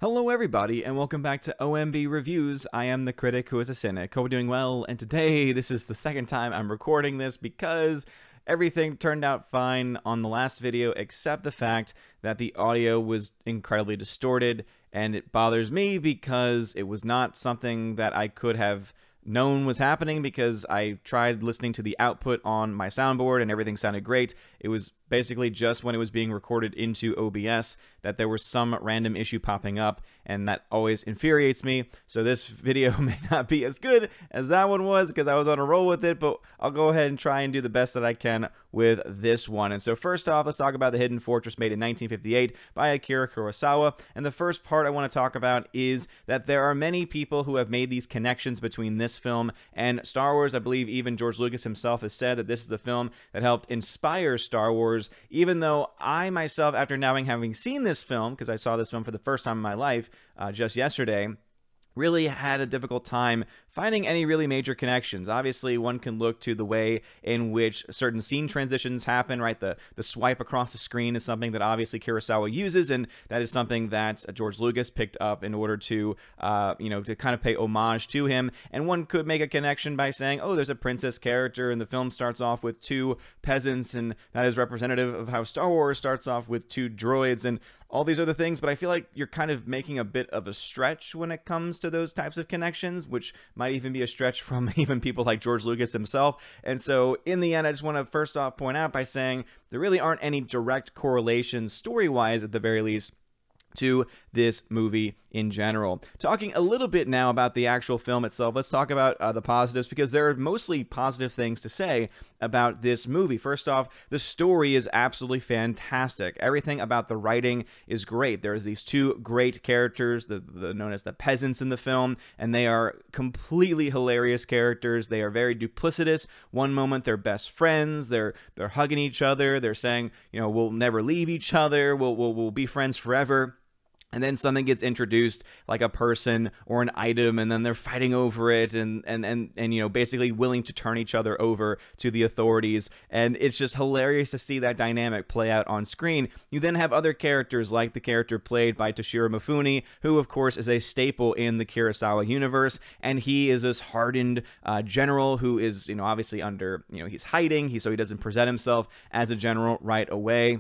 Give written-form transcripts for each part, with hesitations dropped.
Hello everybody, and welcome back to OMB Reviews. I am the critic who is a cynic. Hope you're doing well, and today, this is the second time I'm recording this because everything turned out fine on the last video except the fact that the audio was incredibly distorted, and it bothers me because it was not something that I could have known was happening because I tried listening to the output on my soundboard and everything sounded great. It was basically just when it was being recorded into OBS that there was some random issue popping up, and that always infuriates me. So this video may not be as good as that one was because I was on a roll with it, but I'll go ahead and try and do the best that I can with this one. And so first off, let's talk about The Hidden Fortress, made in 1958 by Akira Kurosawa. And the first part I want to talk about is that there are many people who have made these connections between this film and Star Wars. I believe even George Lucas himself has said that this is the film that helped inspire Star Wars, even though I myself, after now having seen this film, because I saw this film for the first time in my life just yesterday, really had a difficult time finding any really major connections. Obviously, one can look to the way in which certain scene transitions happen, right? The swipe across the screen is something that obviously Kurosawa uses, and that is something that George Lucas picked up in order to, to kind of pay homage to him. And one could make a connection by saying, oh, there's a princess character, and the film starts off with two peasants, and that is representative of how Star Wars starts off with two droids, and all these other things. But I feel like you're kind of making a bit of a stretch when it comes to those types of connections, which might even be a stretch from even people like George Lucas himself. And so in the end, I just want to first off point out by saying there really aren't any direct correlations story-wise, at the very least, to this movie in general. Talking a little bit now about the actual film itself, let's talk about the positives, because there are mostly positive things to say about this movie. First off, the story is absolutely fantastic. Everything about the writing is great. There's these two great characters, known as the peasants in the film, and they are completely hilarious characters. They are very duplicitous. One moment they're best friends, they're hugging each other, they're saying, we'll never leave each other, we'll be friends forever. And then something gets introduced, like a person or an item, and then they're fighting over it, and basically willing to turn each other over to the authorities. And it's just hilarious to see that dynamic play out on screen. You then have other characters, like the character played by Toshiro Mifune, who of course is a staple in the Kurosawa universe, and he is this hardened general who is, obviously under, he's hiding, so he doesn't present himself as a general right away.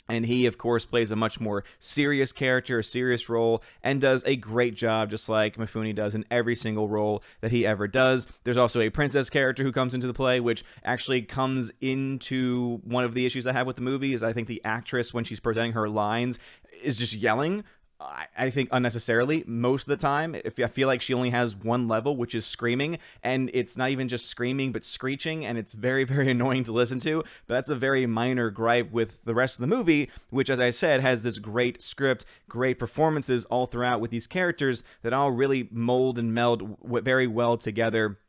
And he, of course, plays a much more serious character, a serious role, and does a great job, just like Mifune does in every single role that he ever does. There's also a princess character who comes into the play, which actually comes into one of the issues I have with the movie, is I think the actress, when she's presenting her lines, is just yelling. I think unnecessarily most of the time. If I feel like she only has one level, which is screaming, and it's not even just screaming but screeching, and it's very, very annoying to listen to. But that's a very minor gripe with the rest of the movie, which, as I said, has this great script, great performances all throughout with these characters that all really mold and meld very well together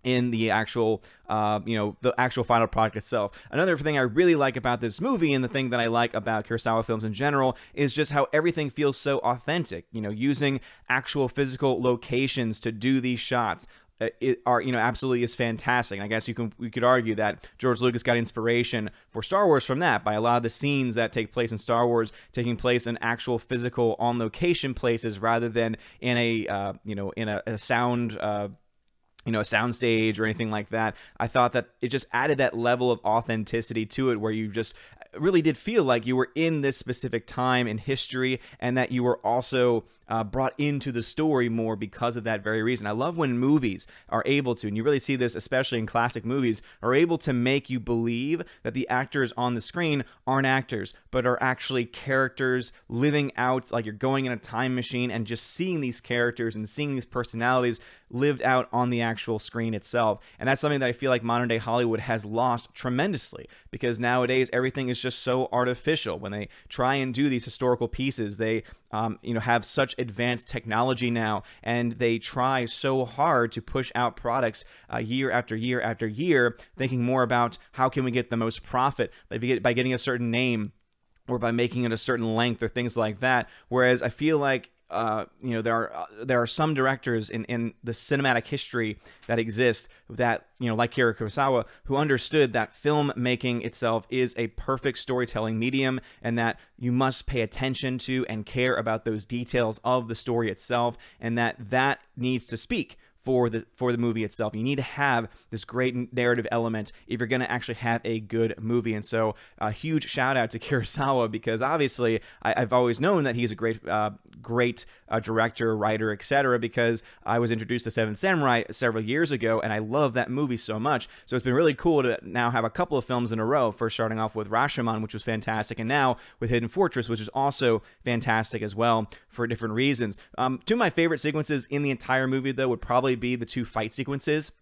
in the actual, the actual final product itself. Another thing I really like about this movie, and the thing that I like about Kurosawa films in general, is just how everything feels so authentic. Using actual physical locations to do these shots. Absolutely is fantastic. And I guess we could argue that George Lucas got inspiration for Star Wars from that, by a lot of the scenes that take place in Star Wars taking place in actual physical on location places rather than in a sound a soundstage or anything like that. I thought that it just added that level of authenticity to it, where you just really did feel like you were in this specific time in history, and that you were also brought into the story more because of that very reason. I love when movies are able to, and you really see this especially in classic movies, are able to make you believe that the actors on the screen aren't actors, but are actually characters living out, like you're going in a time machine and just seeing these characters and seeing these personalities lived out on the actual screen itself. And that's something that I feel like modern day Hollywood has lost tremendously, because nowadays everything is just so artificial. When they try and do these historical pieces, they have such advanced technology now, and they try so hard to push out products year after year after year, thinking more about how can we get the most profit by getting a certain name, or by making it a certain length, or things like that. Whereas I feel like you know, there are some directors in the cinematic history that exist that, you know, like Kurosawa, who understood that filmmaking itself is a perfect storytelling medium, and that you must pay attention to and care about those details of the story itself, and that needs to speak for the movie itself. You need to have this great narrative element if you're going to actually have a good movie. And so a huge shout out to Kurosawa, because obviously I've always known that he's a great director, writer, etc., because I was introduced to Seven Samurai several years ago, and I love that movie so much. So it's been really cool to now have a couple of films in a row, first starting off with Rashomon, which was fantastic, and now with Hidden Fortress, which is also fantastic as well for different reasons. Two of my favorite sequences in the entire movie, though, would probably be the two fight sequences.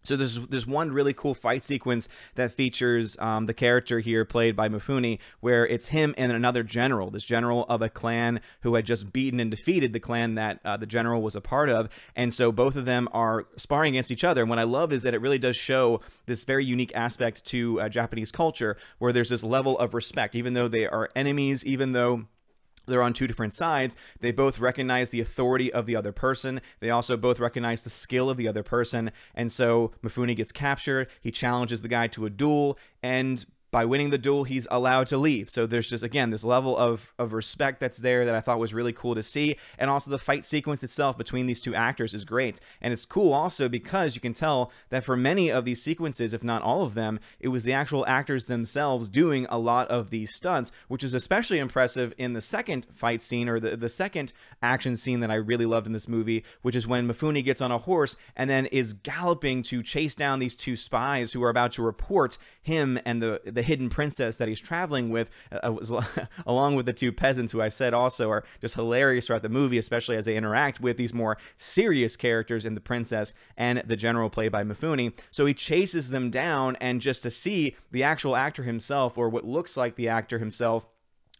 So there's one really cool fight sequence that features the character here played by Mifune, where it's him and another general, this general of a clan who had just beaten and defeated the clan that the general was a part of. And so both of them are sparring against each other. And what I love is that it really does show this very unique aspect to Japanese culture, where there's this level of respect. Even though they are enemies, even though they're on two different sides, they both recognize the authority of the other person. They also both recognize the skill of the other person. And so Mifune gets captured. He challenges the guy to a duel, and by winning the duel, he's allowed to leave. So there's just, again, this level of respect that's there that I thought was really cool to see. And also the fight sequence itself between these two actors is great. And it's cool also because you can tell that for many of these sequences, if not all of them, it was the actual actors themselves doing a lot of these stunts, which is especially impressive in the second fight scene, or the second action scene that I really loved in this movie, which is when Mifune gets on a horse and then is galloping to chase down these two spies who are about to report him and the hidden princess that he's traveling with, along with the two peasants, who I said also are just hilarious throughout the movie, especially as they interact with these more serious characters in the princess and the general played by Mifune. So he chases them down, and just to see the actual actor himself, or what looks like the actor himself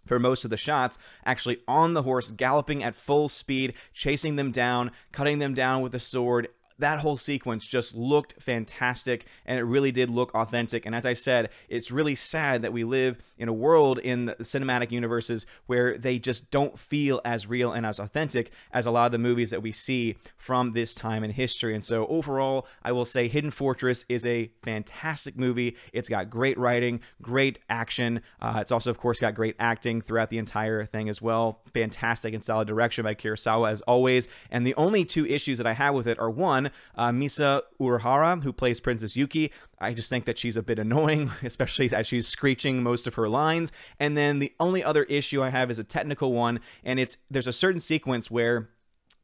for most of the shots, actually on the horse, galloping at full speed, chasing them down, cutting them down with a sword. That whole sequence just looked fantastic, and it really did look authentic. And as I said, it's really sad that we live in a world in the cinematic universes where they just don't feel as real and as authentic as a lot of the movies that we see from this time in history. And so overall, I will say Hidden Fortress is a fantastic movie. It's got great writing, great action. It's also, of course, got great acting throughout the entire thing as well. Fantastic and solid direction by Kurosawa, as always. And the only two issues that I have with it are, one, Misa Urahara, who plays Princess Yuki. I just think that she's a bit annoying, especially as she's screeching most of her lines. And then the only other issue I have is a technical one, and there's a certain sequence where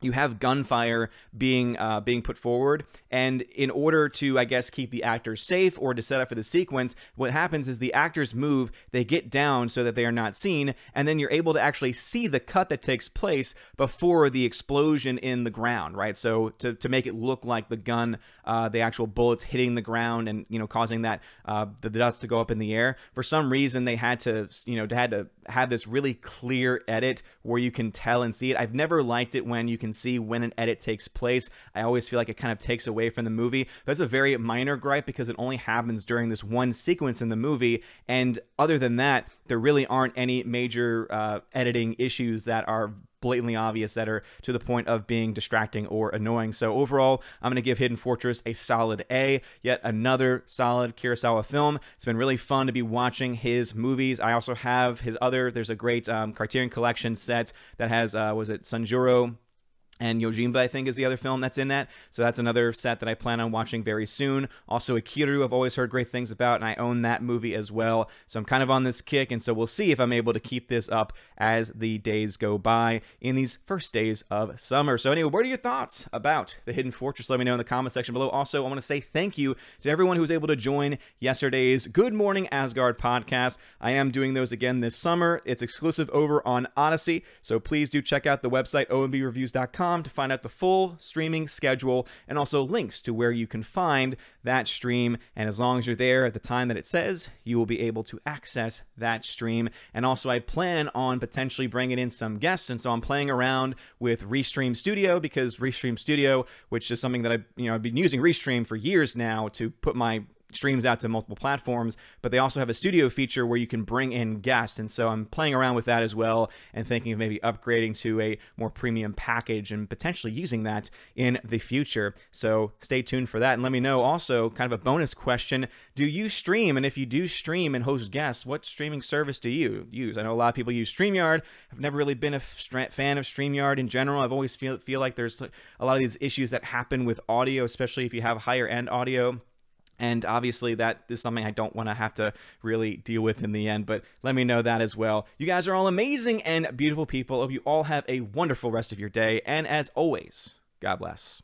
you have gunfire being put forward, and in order to, I guess, keep the actors safe or to set up for the sequence, what happens is the actors move, they get down so that they are not seen, and then you're able to actually see the cut that takes place before the explosion in the ground, right? So to make it look like the gun, the actual bullets hitting the ground and, you know, causing that the dust to go up in the air. For some reason, they had to have this really clear edit where you can tell and see it. I've never liked it when you can see when an edit takes place. I always feel like it kind of takes away from the movie. That's a very minor gripe because it only happens during this one sequence in the movie, and other than that, there really aren't any major editing issues that are blatantly obvious that are to the point of being distracting or annoying. So overall, I'm going to give Hidden Fortress a solid A. Yet another solid Kurosawa film. It's been really fun to be watching his movies. I also have there's a great Criterion Collection set that has, was it Sanjuro and Yojimba, I think, is the other film that's in that. So that's another set that I plan on watching very soon. Also, Akiru, I've always heard great things about, and I own that movie as well. So I'm kind of on this kick, and so we'll see if I'm able to keep this up as the days go by in these first days of summer. So anyway, what are your thoughts about the Hidden Fortress? Let me know in the comment section below. Also, I want to say thank you to everyone who was able to join yesterday's Good Morning Asgard podcast. I am doing those again this summer. It's exclusive over on Odyssey, so please do check out the website, ombreviews.com, to find out the full streaming schedule and also links to where you can find that stream. And as long as you're there at the time that it says, you will be able to access that stream. And also, I plan on potentially bringing in some guests, and so I'm playing around with Restream Studio, because Restream Studio, which is something that I've been using Restream for years now to put my streams out to multiple platforms, but they also have a studio feature where you can bring in guests. And so I'm playing around with that as well and thinking of maybe upgrading to a more premium package and potentially using that in the future. So stay tuned for that. And let me know also, kind of a bonus question, do you stream? And if you do stream and host guests, what streaming service do you use? I know a lot of people use StreamYard. I've never really been a fan of StreamYard in general. I've always feel like there's a lot of these issues that happen with audio, especially if you have higher end audio. And obviously that is something I don't want to have to really deal with in the end, but let me know that as well. You guys are all amazing and beautiful people. Hope you all have a wonderful rest of your day. And as always, God bless.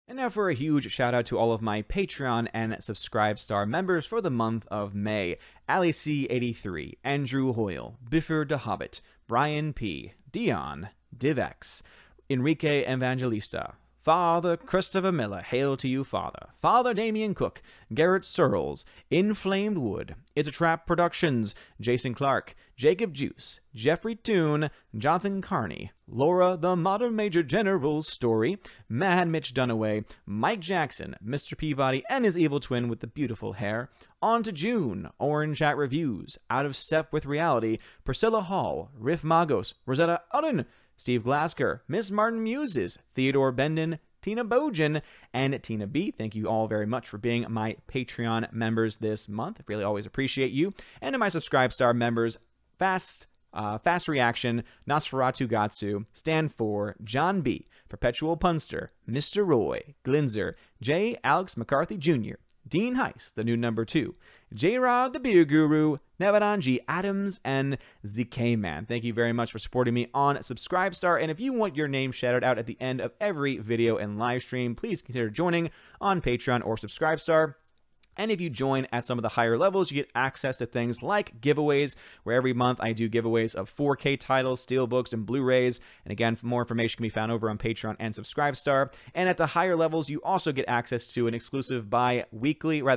And now for a huge shout out to all of my Patreon and Subscribe Star members for the month of May. Ali C83, Andrew Hoyle, Biffer the Hobbit, Brian P, Dion, Divex, Enrique Evangelista, Father Christopher Miller, hail to you, Father. Father Damian Cook, Garrett Searles, Inflamed Wood, It's a Trap Productions, Jason Clark, Jacob Juice, Jeffrey Toone, Jonathan Carney, Laura the Modern Major General's Story, Mad Mitch Dunaway, Mike Jackson, Mr. Peabody and his evil twin with the beautiful hair, On to June, Orange Chat Reviews, Out of Step with Reality, Priscilla Hall, Riff Magos, Rosetta Udden, Steve Glasker, Miss Martin Muses, Theodore Bendon, Tina Bojan, and Tina B. Thank you all very much for being my Patreon members this month. I really always appreciate you. And to my Subscribe Star members, Fast Reaction, Nosferatu Gatsu, Stan 4, John B., Perpetual Punster, Mr. Roy, Glinzer, J. Alex McCarthy Jr., Dean Heiss, the new number 2, J-Rod, the Beer Guru, Nevadanji Adams, and ZK Man. Thank you very much for supporting me on Subscribe Star. And if you want your name shouted out at the end of every video and live stream, please consider joining on Patreon or Subscribe Star. And if you join at some of the higher levels, you get access to things like giveaways, where every month I do giveaways of 4K titles, steelbooks, and Blu-rays. And again, more information can be found over on Patreon and Subscribe Star. And at the higher levels, you also get access to an exclusive bi-monthly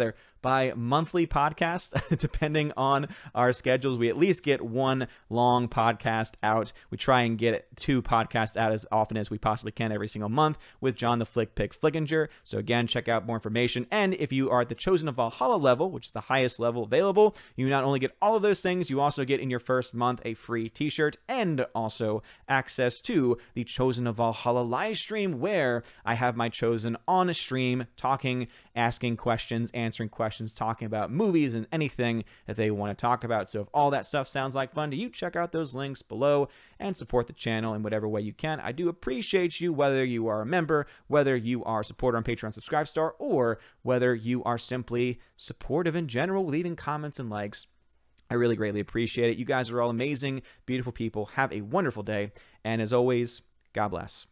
podcast. Depending on our schedules, we at least get one long podcast out. We try and get 2 podcasts out as often as we possibly can every single month with John the Flick Pick Flickinger. So again, check out more information. And if you are at the Chosen of Valhalla level, which is the highest level available, you not only get all of those things, you also get in your first month a free t-shirt and also access to the Chosen of Valhalla live stream, where I have my Chosen on a stream talking, asking questions, answering questions, talking about movies and anything that they want to talk about. So if all that stuff sounds like fun to you, check out those links below and support the channel in whatever way you can. I do appreciate you, whether you are a member, whether you are a supporter on Patreon, Subscribe Star, or whether you are simply supportive in general, leaving comments and likes. I really greatly appreciate it. You guys are all amazing, beautiful people. Have a wonderful day. And as always, God bless.